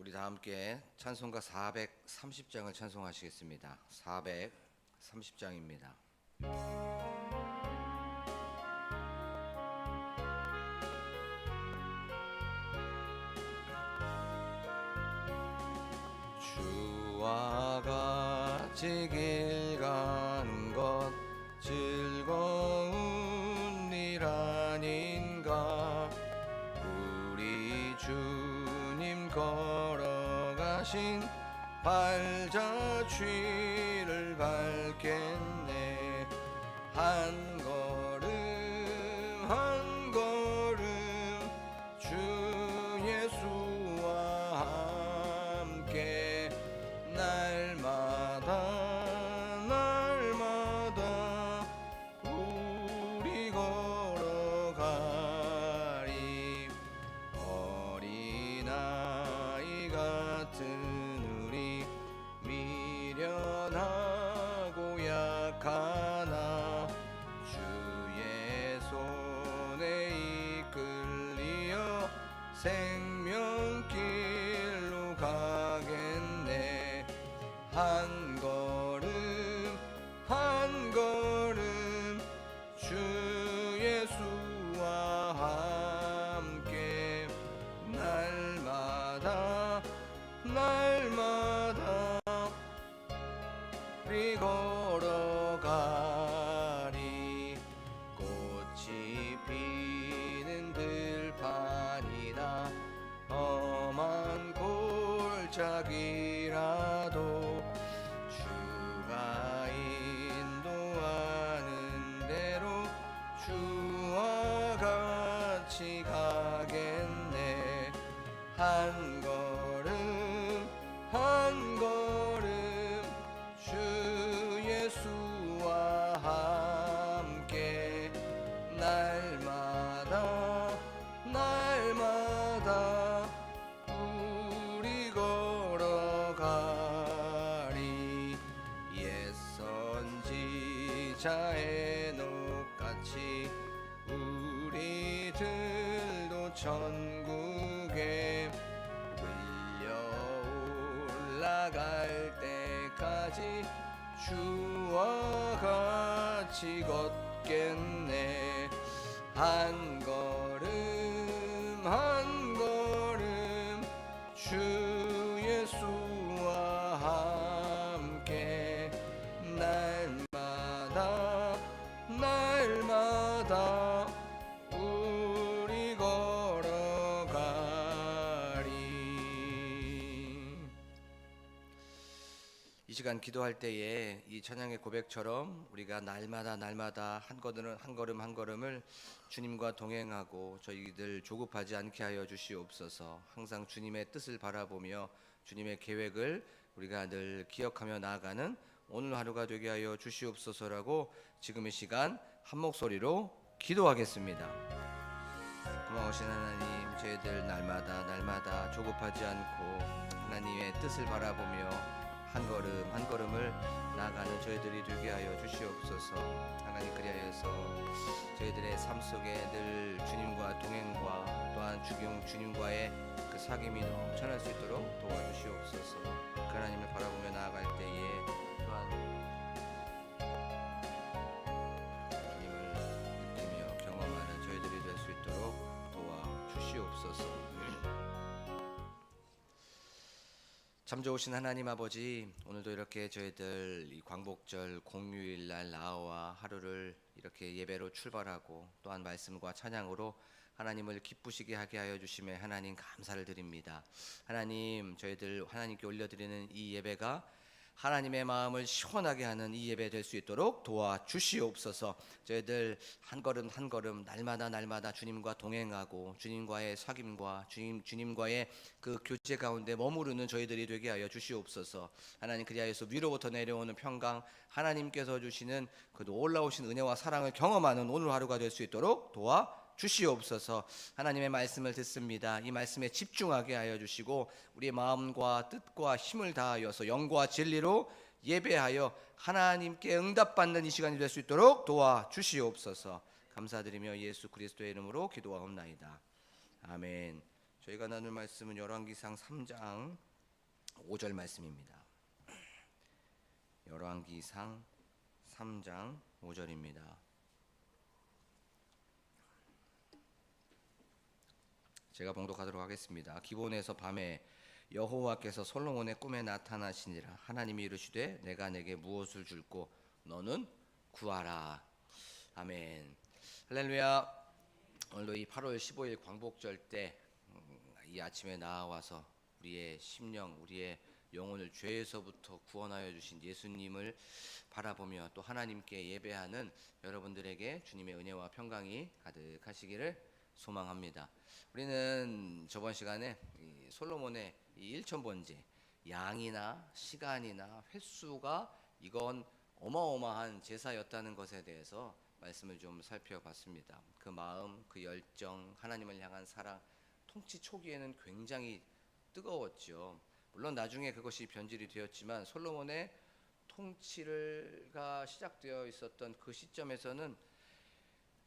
우리 다 함께 찬송가 430장을 찬송하시겠습니다. 430장입니다. 주와 같이 길 가는 것 즐거운 일 아닌가. 우리 주님 걸어가신 발자취를 밟겠네. 한 걸음 한 걸음 주 예수와 함께 날마다 날마다 우리 걸어가리. 어린아이 같은 우리 미련하고 약하나 주의 손에 이끌리어 생명길로 가겠네. 한 걸음 한 걸음 주 예수와 함께 날마다 날마다 우리 걸어가리. 꽃이 피는 들판이나 험한 골짜기라도 주가 인도하는 대로 주와 같이 가겠네. 한 걸음 한 걸음 주 예수와 함께 날마다 날마다 우리 걸어가리. 옛 선지자의 녹같이 우리들도 천국에 올라갈 때까지 주와 같이 걷겠네. 한 걸음 한 걸음 주 예수와 함께 날마다 날마다 우리 걸어가리. 이 시간 기도할 때에 이 찬양의 고백처럼 우리가 날마다 날마다 한 걸음 한 걸음을 주님과 동행하고 저희들 조급하지 않게 하여 주시옵소서. 항상 주님의 뜻을 바라보며 주님의 계획을 우리가 늘 기억하며 나아가는 오늘 하루가 되게 하여 주시옵소서라고 지금 이 시간 한 목소리로 기도하겠습니다. 고마우신 하나님, 저희들 날마다 날마다 조급하지 않고 하나님의 뜻을 바라보며 한 걸음 한 걸음을 나아가는 저희들이 되게 하여 주시옵소서. 하나님, 그리하여서 저희들의 삶 속에 늘 주님과 동행과 또한 주님과의 그 사귐이 넘쳐날 수 있도록 도와주시옵소서. 그 하나님을 바라보며 나아갈 때에 또한 주님을 느끼며 경험하는 저희들이 될 수 있도록 도와주시옵소서. 참 좋으신 하나님 아버지, 오늘도 이렇게 저희들 이 광복절 공휴일 날 나와 하루를 이렇게 예배로 출발하고 또한 말씀과 찬양으로 하나님을 기쁘시게 하게 하여 주심에 하나님 감사를 드립니다. 하나님, 저희들 하나님께 올려드리는 이 예배가 하나님의 마음을 시원하게 하는 이 예배 될 수 있도록 도와주시옵소서. 저희들 한 걸음 한 걸음 날마다 날마다 주님과 동행하고 주님과의 사귐과 주님과의 그 교제 가운데 머무르는 저희들이 되게 하여 주시옵소서. 하나님, 그리하여서 위로부터 내려오는 평강, 하나님께서 주시는 그 놀라우신 은혜와 사랑을 경험하는 오늘 하루가 될 수 있도록 도와주시옵소서. 하나님의 말씀을 듣습니다. 이 말씀에 집중하게 하여 주시고 우리의 마음과 뜻과 힘을 다하여서 영과 진리로 예배하여 하나님께 응답받는 이 시간이 될 수 있도록 도와주시옵소서. 감사드리며 예수 그리스도의 이름으로 기도하옵나이다. 아멘. 저희가 나눌 말씀은 열왕기상 3장 5절 말씀입니다. 열왕기상 3장 5절입니다. 제가 봉독하도록 하겠습니다. 기브온에서 밤에 여호와께서 솔로몬의 꿈에 나타나시니라. 하나님이 이르시되 내가 내게 무엇을 줄꼬 너는 구하라. 아멘. 할렐루야. 오늘도 이 8월 15일 광복절 때 이 아침에 나와서 우리의 심령, 우리의 영혼을 죄에서부터 구원하여 주신 예수님을 바라보며 또 하나님께 예배하는 여러분들에게 주님의 은혜와 평강이 가득하시기를 소망합니다. 우리는 저번 시간에 이 솔로몬의 이 1,000번째 양이나 시간이나 횟수가 이건 어마어마한 제사였다는 것에 대해서 말씀을 좀 살펴봤습니다. 그 마음, 그 열정, 하나님을 향한 사랑, 통치 초기에는 굉장히 뜨거웠죠. 물론 나중에 그것이 변질이 되었지만 솔로몬의 통치가 시작되어 있었던 그 시점에서는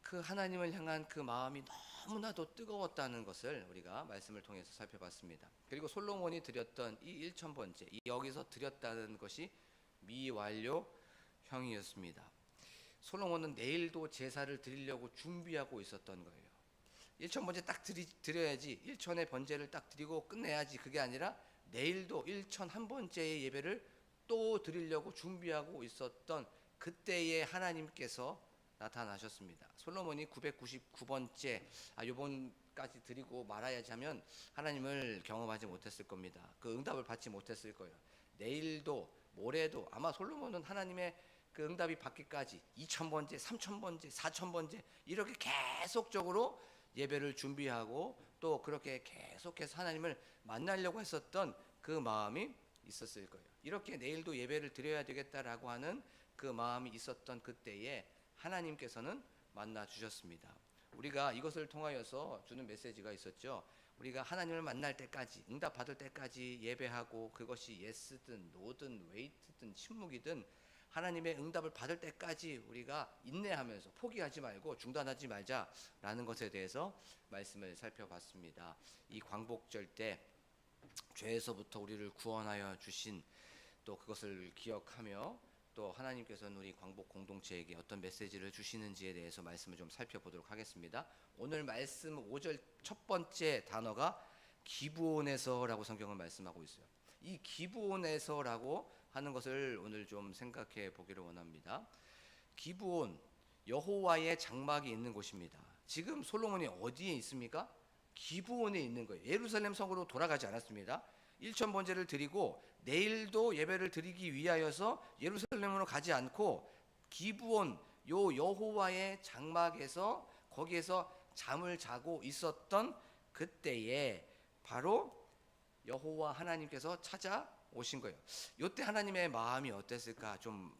그 하나님을 향한 그 마음이 너무나도 뜨거웠다는 것을 우리가 말씀을 통해서 살펴봤습니다. 그리고 솔로몬이 드렸던 이 1,000번째, 여기서 드렸다는 것이 미완료형이었습니다. 솔로몬은 내일도 제사를 드리려고 준비하고 있었던 거예요. 1,000번째 딱 드려야지, 1,000의 번제를 딱 드리고 끝내야지, 그게 아니라 내일도 1,001번째의 예배를 또 드리려고 준비하고 있었던 그때의 하나님께서 나타나셨습니다. 솔로몬이 999번째 요번까지 드리고 말아야지 하면 하나님을 경험하지 못했을 겁니다. 그 응답을 받지 못했을 거예요. 내일도 모레도 아마 솔로몬은 하나님의 그 응답이 받기까지 2,000번째, 3,000번째, 4,000번째 이렇게 계속적으로 예배를 준비하고 또 그렇게 계속해서 하나님을 만나려고 했었던 그 마음이 있었을 거예요. 이렇게 내일도 예배를 드려야 되겠다라고 하는 그 마음이 있었던 그때에 하나님께서는 만나 주셨습니다. 우리가 이것을 통하여서 주는 메시지가 있었죠. 우리가 하나님을 만날 때까지, 응답 받을 때까지 예배하고 그것이 예스든 노든 웨이트든 침묵이든 하나님의 응답을 받을 때까지 우리가 인내하면서 포기하지 말고 중단하지 말자라는 것에 대해서 말씀을 살펴봤습니다. 이 광복절 때 죄에서부터 우리를 구원하여 주신 또 그것을 기억하며 또 하나님께서는 우리 광복 공동체에게 어떤 메시지를 주시는지에 대해서 말씀을 좀 살펴보도록 하겠습니다. 오늘 말씀 5절 첫 번째 단어가 기브온에서라고 성경은 말씀하고 있어요. 이 기브온에서라고 하는 것을 오늘 좀 생각해 보기를 원합니다. 기브온, 여호와의 장막이 있는 곳입니다. 지금 솔로몬이 어디에 있습니까? 기브온에 있는 거예요. 예루살렘 성으로 돌아가지 않았습니다. 1,000번제를 드리고 내일도 예배를 드리기 위하여서 예루살렘으로 가지 않고 기브온 요 여호와의 장막에서 거기에서 잠을 자고 있었던 그때에 바로 여호와 하나님께서 찾아오신 거예요. 이때 하나님의 마음이 어땠을까 좀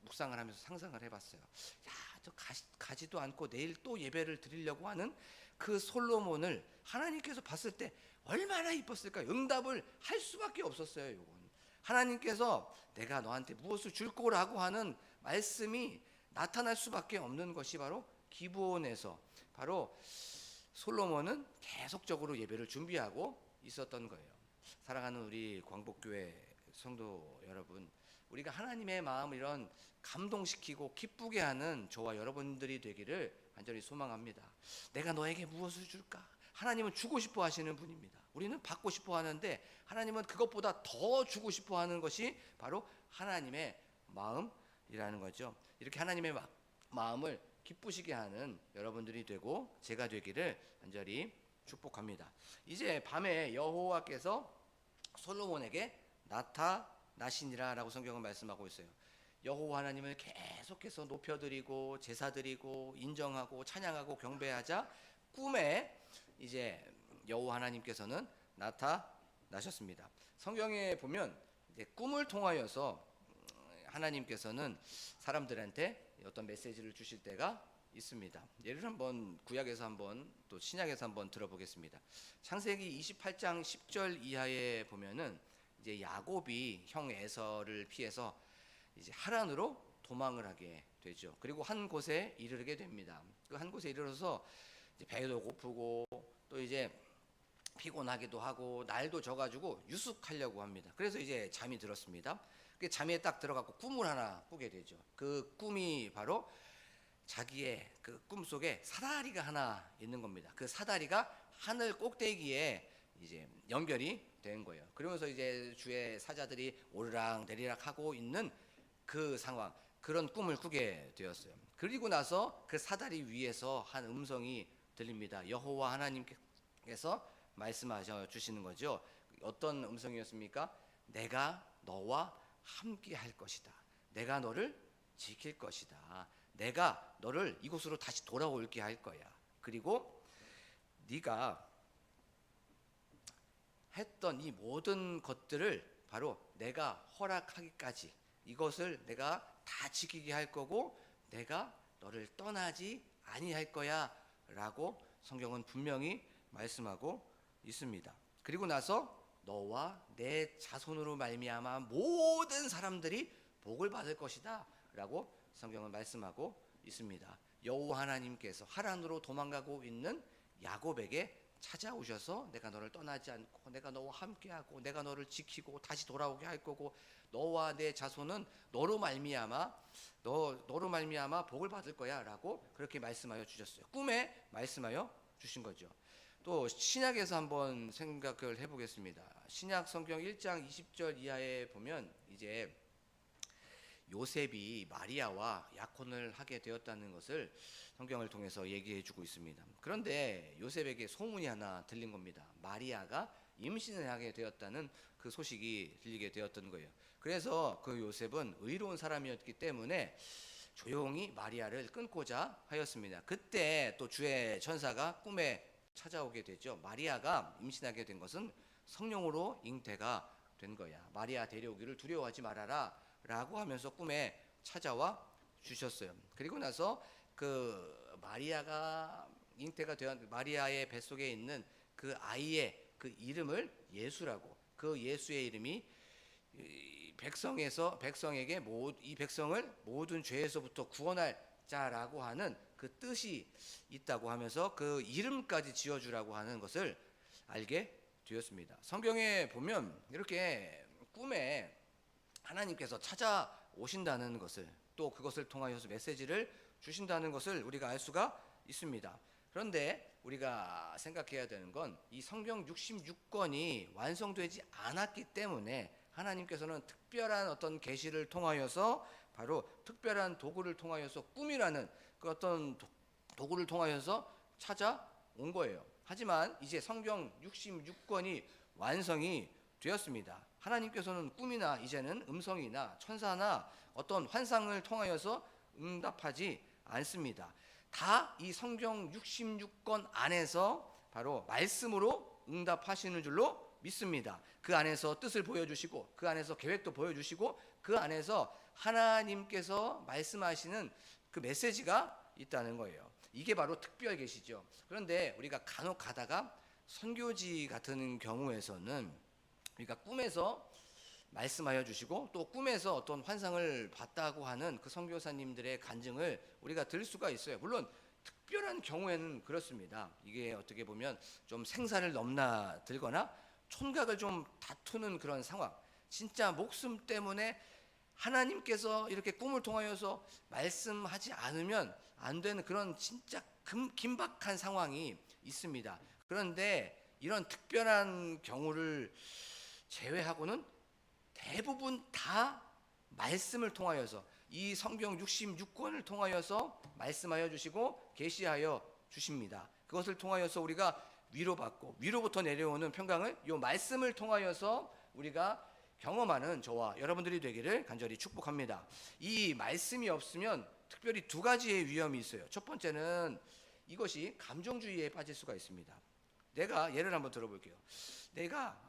묵상을 하면서 상상을 해봤어요. 야, 저 가지도 않고 내일 또 예배를 드리려고 하는 그 솔로몬을 하나님께서 봤을 때 얼마나 이뻤을까요? 응답을 할 수밖에 없었어요. 이건 하나님께서 내가 너한테 무엇을 줄 거라고 하는 말씀이 나타날 수밖에 없는 것이 바로 기브온에서 바로 솔로몬은 계속적으로 예배를 준비하고 있었던 거예요. 사랑하는 우리 광복교회 성도 여러분, 우리가 하나님의 마음을 이런 감동시키고 기쁘게 하는 저와 여러분들이 되기를 간절히 소망합니다. 내가 너에게 무엇을 줄까? 하나님은 주고 싶어 하시는 분입니다. 우리는 받고 싶어 하는데 하나님은 그것보다 더 주고 싶어 하는 것이 바로 하나님의 마음이라는 거죠. 이렇게 하나님의 마음을 기쁘시게 하는 여러분들이 되고 제가 되기를 간절히 축복합니다. 이제 밤에 여호와께서 솔로몬에게 나타나시니라라고 성경은 말씀하고 있어요. 여호와 하나님을 계속해서 높여드리고 제사드리고 인정하고 찬양하고 경배하자 꿈에 이제 여호와 하나님께서는 나타나셨습니다. 성경에 보면 이제 꿈을 통하여서 하나님께서는 사람들한테 어떤 메시지를 주실 때가 있습니다. 예를 한번 구약에서 한번 또 신약에서 한번 들어보겠습니다. 창세기 28장 10절 이하에 보면은 이제 야곱이 형 에서를 피해서 이제 하란으로 도망을 하게 되죠. 그리고 한 곳에 이르게 됩니다. 그 한 곳에 이르러서 이제 배도 고프고 또 이제 피곤하기도 하고 날도 져가지고 유숙하려고 합니다. 그래서 이제 잠이 들었습니다. 그 잠에 딱 들어가고 꿈을 하나 꾸게 되죠. 그 꿈이 바로 자기의 그 꿈속에 사다리가 하나 있는 겁니다. 그 사다리가 하늘 꼭대기에 이제 연결이 된 거예요. 그러면서 이제 주의 사자들이 오르락 내리락 하고 있는 그 상황, 그런 꿈을 꾸게 되었어요. 그리고 나서 그 사다리 위에서 한 음성이 들립니다. 여호와 하나님께서 말씀하셔 주시는 거죠. 어떤 음성이었습니까? 내가 너와 함께 할 것이다. 내가 너를 지킬 것이다. 내가 너를 이곳으로 다시 돌아올게 할 거야. 그리고 네가 했던 이 모든 것들을 바로 내가 허락하기까지 이것을 내가 다 지키게 할 거고 내가 너를 떠나지 아니할 거야 라고 성경은 분명히 말씀하고 있습니다. 그리고 나서 너와 내 자손으로 말미암아 모든 사람들이 복을 받을 것이다 라고 성경은 말씀하고 있습니다. 여호와 하나님께서 하란으로 도망가고 있는 야곱에게 찾아오셔서 내가 너를 떠나지 않고 내가 너와 함께하고 내가 너를 지키고 다시 돌아오게 할 거고 너와 내 자손은 너로 말미암아 복을 받을 거야라고 그렇게 말씀하여 주셨어요. 꿈에 말씀하여 주신 거죠. 또 신약에서 한번 생각을 해보겠습니다. 신약 성경 1장 20절 이하에 보면 이제 요셉이 마리아와 약혼을 하게 되었다는 것을 성경을 통해서 얘기해 주고 있습니다. 그런데 요셉에게 소문이 하나 들린 겁니다. 마리아가 임신을 하게 되었다는 그 소식이 들리게 되었던 거예요. 그래서 그 요셉은 의로운 사람이었기 때문에 조용히 마리아를 끊고자 하였습니다. 그때 또 주의 천사가 꿈에 찾아오게 되죠. 마리아가 임신하게 된 것은 성령으로 잉태가 된 거야. 마리아 데려오기를 두려워하지 말아라 라고 하면서 꿈에 찾아와 주셨어요. 그리고 나서 그 마리아가 잉태가 되었 마리아의 뱃속에 있는 그 아이의 그 이름을 예수라고, 그 예수의 이름이 백성에게 이 백성을 모든 죄에서부터 구원할 자라고 하는 그 뜻이 있다고 하면서 그 이름까지 지어주라고 하는 것을 알게 되었습니다. 성경에 보면 이렇게 꿈에 하나님께서 찾아오신다는 것을, 또 그것을 통하여서 메시지를 주신다는 것을 우리가 알 수가 있습니다. 그런데 우리가 생각해야 되는 건 이 성경 66권이 완성되지 않았기 때문에 하나님께서는 특별한 어떤 계시를 통하여서 바로 특별한 도구를 통하여서 꿈이라는 그 어떤 도구를 통하여서 찾아온 거예요. 하지만 이제 성경 66권이 완성이 되었습니다. 하나님께서는 꿈이나 이제는 음성이나 천사나 어떤 환상을 통하여서 응답하지 않습니다. 다 이 성경 66권 안에서 바로 말씀으로 응답하시는 줄로 믿습니다. 그 안에서 뜻을 보여주시고 그 안에서 계획도 보여주시고 그 안에서 하나님께서 말씀하시는 그 메시지가 있다는 거예요. 이게 바로 특별 계시죠. 그런데 우리가 간혹 가다가 선교지 같은 경우에서는 우리가 꿈에서 말씀하여 주시고 또 꿈에서 어떤 환상을 봤다고 하는 그 선교사님들의 간증을 우리가 들을 수가 있어요. 물론 특별한 경우에는 그렇습니다. 이게 어떻게 보면 좀 생사를 넘나들거나 촌각을 좀 다투는 그런 상황, 진짜 목숨 때문에 하나님께서 이렇게 꿈을 통하여서 말씀하지 않으면 안 되는 그런 진짜 긴박한 상황이 있습니다. 그런데 이런 특별한 경우를 제외하고는 대부분 다 말씀을 통하여서 이 성경 66권을 통하여서 말씀하여 주시고 계시하여 주십니다. 그것을 통하여서 우리가 위로받고 위로부터 내려오는 평강을 이 말씀을 통하여서 우리가 경험하는 저와 여러분들이 되기를 간절히 축복합니다. 이 말씀이 없으면 특별히 두 가지의 위험이 있어요. 첫 번째는 이것이 감정주의에 빠질 수가 있습니다. 내가 예를 한번 들어볼게요. 내가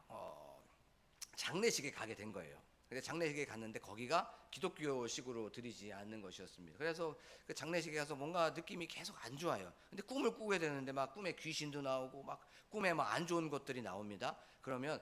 장례식에 가게 된 거예요. 근데 장례식에 갔는데 거기가 기독교식으로 드리지 않는 것이었습니다. 그래서 그 장례식에 가서 뭔가 느낌이 계속 안 좋아요. 근데 꿈을 꾸게 되는데 막 꿈에 귀신도 나오고 막 꿈에 막 안 좋은 것들이 나옵니다. 그러면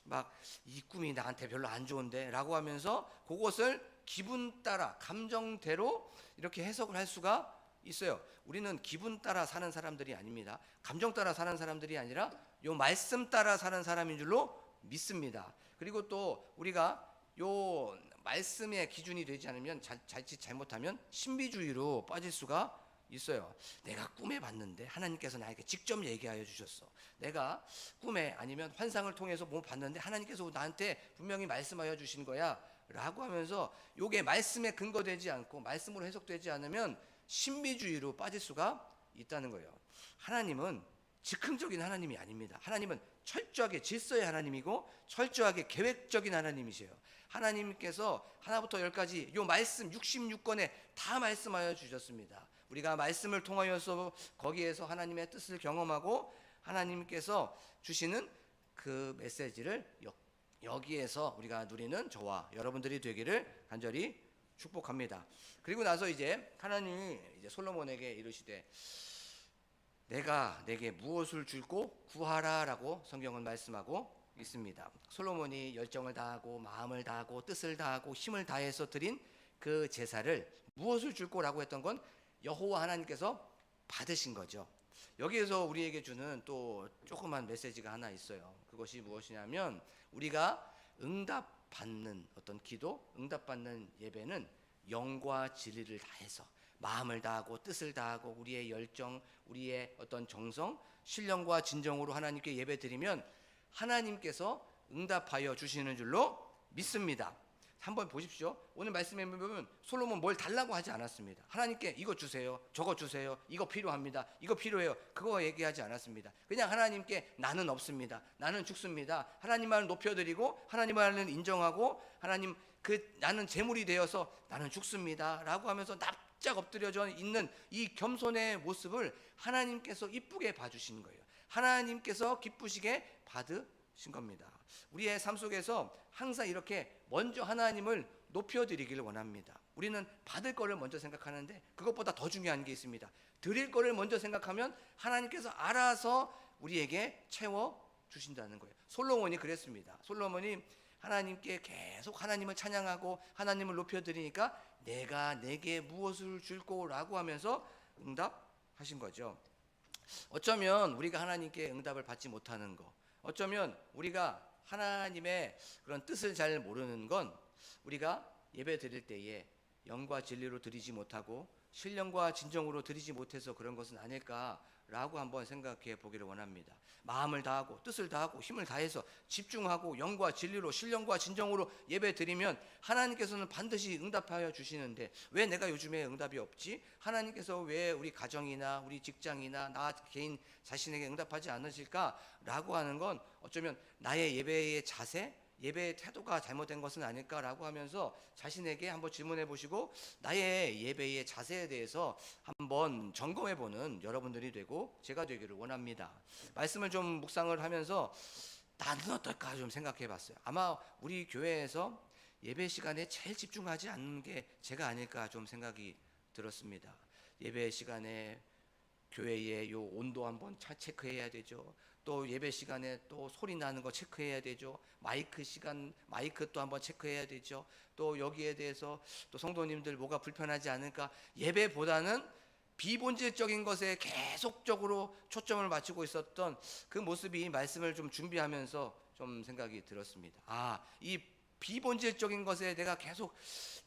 막 이 꿈이 나한테 별로 안 좋은데 라고 하면서 그것을 기분 따라 감정대로 이렇게 해석을 할 수가 있어요. 우리는 기분 따라 사는 사람들이 아닙니다. 감정 따라 사는 사람들이 아니라 요 말씀 따라 사는 사람인 줄로 믿습니다. 그리고 또 우리가 요 말씀의 기준이 되지 않으면 자칫 잘못하면 신비주의로 빠질 수가 있어요. 내가 꿈에 봤는데 하나님께서 나에게 직접 얘기하여 주셨어. 내가 꿈에 아니면 환상을 통해서 뭐 봤는데 하나님께서 나한테 분명히 말씀하여 주신 거야 라고 하면서 요게 말씀에 근거되지 않고 말씀으로 해석되지 않으면 신비주의로 빠질 수가 있다는 거예요. 하나님은 즉흥적인 하나님이 아닙니다. 하나님은 철저하게 질서의 하나님이고 철저하게 계획적인 하나님이세요. 하나님께서 하나부터 열까지 요 말씀 66권에 다 말씀하여 주셨습니다. 우리가 말씀을 통하여서 거기에서 하나님의 뜻을 경험하고 하나님께서 주시는 그 메시지를 여기에서 우리가 누리는 저와 여러분들이 되기를 간절히 축복합니다. 그리고 나서 이제 하나님이 이제 솔로몬에게 이르시되 내가 내게 무엇을 줄고 구하라라고 성경은 말씀하고 있습니다. 솔로몬이 열정을 다하고 마음을 다하고 뜻을 다하고 힘을 다해서 드린 그 제사를 무엇을 줄 거라고 했던 건 여호와 하나님께서 받으신 거죠. 여기에서 우리에게 주는 또 조그만 메시지가 하나 있어요. 그것이 무엇이냐면 우리가 응답받는 어떤 기도, 응답받는 예배는 영과 진리를 다해서 마음을 다하고 뜻을 다하고 우리의 열정, 우리의 어떤 정성, 신령과 진정으로 하나님께 예배드리면 하나님께서 응답하여 주시는 줄로 믿습니다. 한번 보십시오. 오늘 말씀에 보면 솔로몬 뭘 달라고 하지 않았습니다. 하나님께 이거 주세요, 저거 주세요, 이거 필요합니다, 이거 필요해요, 그거 얘기하지 않았습니다. 그냥 하나님께 나는 없습니다, 나는 죽습니다, 하나님만을 높여드리고 하나님만을 인정하고 하나님 나는 재물이 되어서 나는 죽습니다 라고 하면서 납작 엎드려져 있는 이 겸손의 모습을 하나님께서 이쁘게 봐주시는 거예요. 하나님께서 기쁘시게 받으신 겁니다. 우리의 삶 속에서 항상 이렇게 먼저 하나님을 높여드리기를 원합니다. 우리는 받을 거를 먼저 생각하는데 그것보다 더 중요한 게 있습니다. 드릴 거를 먼저 생각하면 하나님께서 알아서 우리에게 채워주신다는 거예요. 솔로몬이 그랬습니다. 솔로몬이 하나님께 계속 하나님을 찬양하고 하나님을 높여드리니까 내가 내게 무엇을 줄꼬 라고 하면서 응답하신 거죠. 어쩌면 우리가 하나님께 응답을 받지 못하는 거, 어쩌면 우리가 하나님의 그런 뜻을 잘 모르는 건 우리가 예배 드릴 때에 영과 진리로 드리지 못하고 신령과 진정으로 드리지 못해서 그런 것은 아닐까라고 한번 생각해 보기를 원합니다. 마음을 다하고 뜻을 다하고 힘을 다해서 집중하고 영과 진리로 신령과 진정으로 예배 드리면 하나님께서는 반드시 응답하여 주시는데 왜 내가 요즘에 응답이 없지? 하나님께서 왜 우리 가정이나 우리 직장이나 나 개인 자신에게 응답하지 않으실까라고 하는 건 어쩌면 나의 예배의 자세, 예배의 태도가 잘못된 것은 아닐까라고 하면서 자신에게 한번 질문해 보시고 나의 예배의 자세에 대해서 한번 점검해 보는 여러분들이 되고 제가 되기를 원합니다. 말씀을 좀 묵상을 하면서 나는 어떨까 좀 생각해 봤어요. 아마 우리 교회에서 예배 시간에 제일 집중하지 않는 게 제가 아닐까 좀 생각이 들었습니다. 예배 시간에 교회의 요 온도 한번 체크해야 되죠. 또 예배 시간에 또 소리 나는 거 체크해야 되죠. 마이크 또 한번 체크해야 되죠. 또 여기에 대해서 또 성도님들 뭐가 불편하지 않을까, 예배보다는 비본질적인 것에 계속적으로 초점을 맞추고 있었던 그 모습이 말씀을 좀 준비하면서 좀 생각이 들었습니다. 이 비본질적인 것에 내가 계속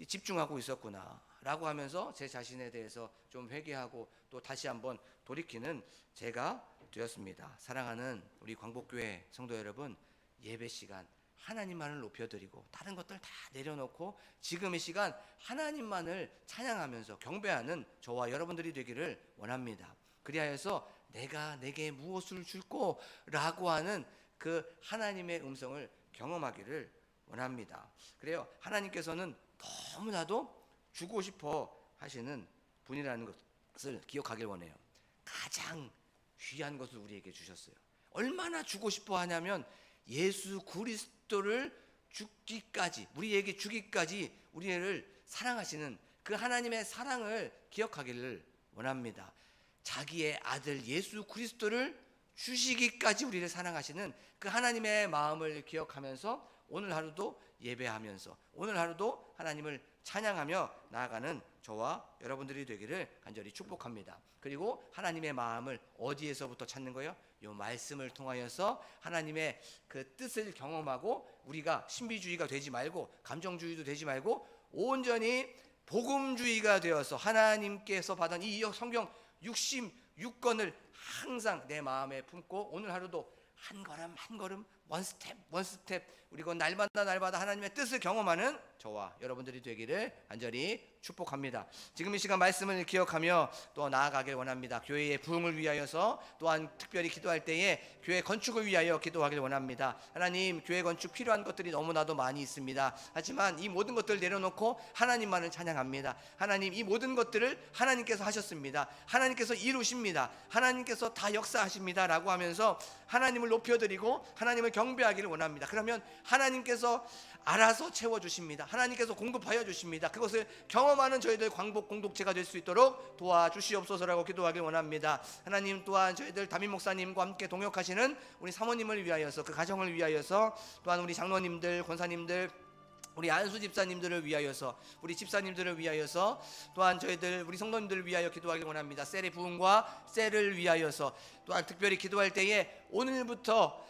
집중하고 있었구나 라고 하면서 제 자신에 대해서 좀 회개하고 또 다시 한번 돌이키는 제가 되었습니다. 사랑하는 우리 광복교회 성도 여러분, 예배 시간 하나님만을 높여드리고 다른 것들 다 내려놓고 지금 이 시간 하나님만을 찬양하면서 경배하는 저와 여러분들이 되기를 원합니다. 그리하여서 내가 내게 무엇을 줄꼬 라고 하는 그 하나님의 음성을 경험하기를 원합니다. 그래요, 하나님께서는 너무나도 주고 싶어 하시는 분이라는 것을 기억하길 원해요. 가장 귀한 것을 우리에게 주셨어요. 얼마나 주고 싶어 하냐면 예수 그리스도를 죽기까지, 우리에게 주기까지 우리를 사랑하시는 그 하나님의 사랑을 기억하기를 원합니다. 자기의 아들 예수 그리스도를 주시기까지 우리를 사랑하시는 그 하나님의 마음을 기억하면서 오늘 하루도 예배하면서 오늘 하루도 하나님을 찬양하며 나아가는 저와 여러분들이 되기를 간절히 축복합니다. 그리고 하나님의 마음을 어디에서부터 찾는 거예요? 이 말씀을 통하여서 하나님의 그 뜻을 경험하고 우리가 신비주의가 되지 말고 감정주의도 되지 말고 온전히 복음주의가 되어서 하나님께서 받은 이 성경 66권을 항상 내 마음에 품고 오늘 하루도 한 걸음 한 걸음 원 스텝 그리고 날마다 하나님의 뜻을 경험하는 저와 여러분들이 되기를 간절히 축복합니다. 지금 이 시간 말씀을 기억하며 또 나아가길 원합니다. 교회의 부흥을 위하여서 또한 특별히 기도할 때에 교회 건축을 위하여 기도하길 원합니다. 하나님, 교회 건축 필요한 것들이 너무나도 많이 있습니다. 하지만 이 모든 것들을 내려놓고 하나님만을 찬양합니다. 하나님, 이 모든 것들을 하나님께서 하셨습니다. 하나님께서 이루십니다. 하나님께서 다 역사하십니다 라고 하면서 하나님을 높여드리고 하나님을 경배하기를 원합니다. 그러면 하나님께서 알아서 채워주십니다. 하나님께서 공급하여 주십니다. 그것을 경험하는 저희들 광복 공동체가 될 수 있도록 도와주시옵소서라고 기도하길 원합니다. 하나님, 또한 저희들 담임 목사님과 함께 동역하시는 우리 사모님을 위하여서, 그 가정을 위하여서, 또한 우리 장로님들, 권사님들, 우리 안수 집사님들을 위하여서, 우리 집사님들을 위하여서, 또한 저희들 우리 성도님들을 위하여 기도하길 원합니다. 셀의 부흥과 셀을 위하여서 또한 특별히 기도할 때에 오늘부터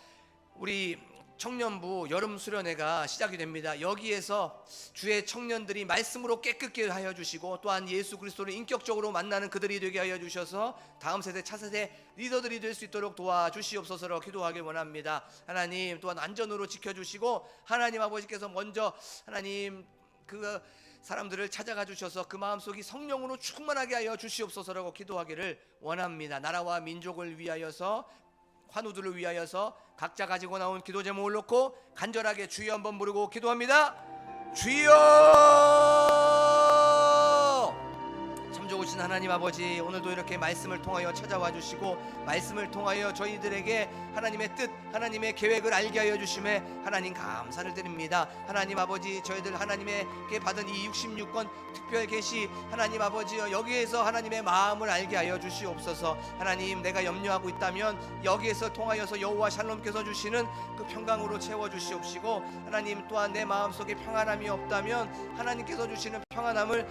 우리 청년부 여름 수련회가 시작이 됩니다. 여기에서 주의 청년들이 말씀으로 깨끗게 하여 주시고 또한 예수 그리스도를 인격적으로 만나는 그들이 되게 하여 주셔서 다음 세대 차세대 리더들이 될 수 있도록 도와주시옵소서로 기도하길 원합니다. 하나님, 또한 안전으로 지켜주시고 하나님 아버지께서 먼저 하나님 그 사람들을 찾아가 주셔서 그 마음속이 성령으로 충만하게 하여 주시옵소서라고 기도하기를 원합니다. 나라와 민족을 위하여서, 환우들을 위하여서 각자 가지고 나온 기도 제목을 놓고 간절하게 주여 한번 부르고 기도합니다. 주여! 참 좋으신 하나님 아버지, 오늘도 이렇게 말씀을 통하여 찾아와 주시고 말씀을 통하여 저희들에게 하나님의 뜻, 하나님의 계획을 알게 하여 주심에 하나님 감사를 드립니다. 하나님 아버지, 저희들 하나님에게 받은 이 66권 특별 계시 하나님 아버지, 여기에서 하나님의 마음을 알게 하여 주시옵소서. 하나님, 내가 염려하고 있다면 여기에서 통하여서 여호와 샬롬께서 주시는 그 평강으로 채워 주시옵시고, 하나님 또한 내 마음속에 평안함이 없다면 하나님께서 주시는 평안함을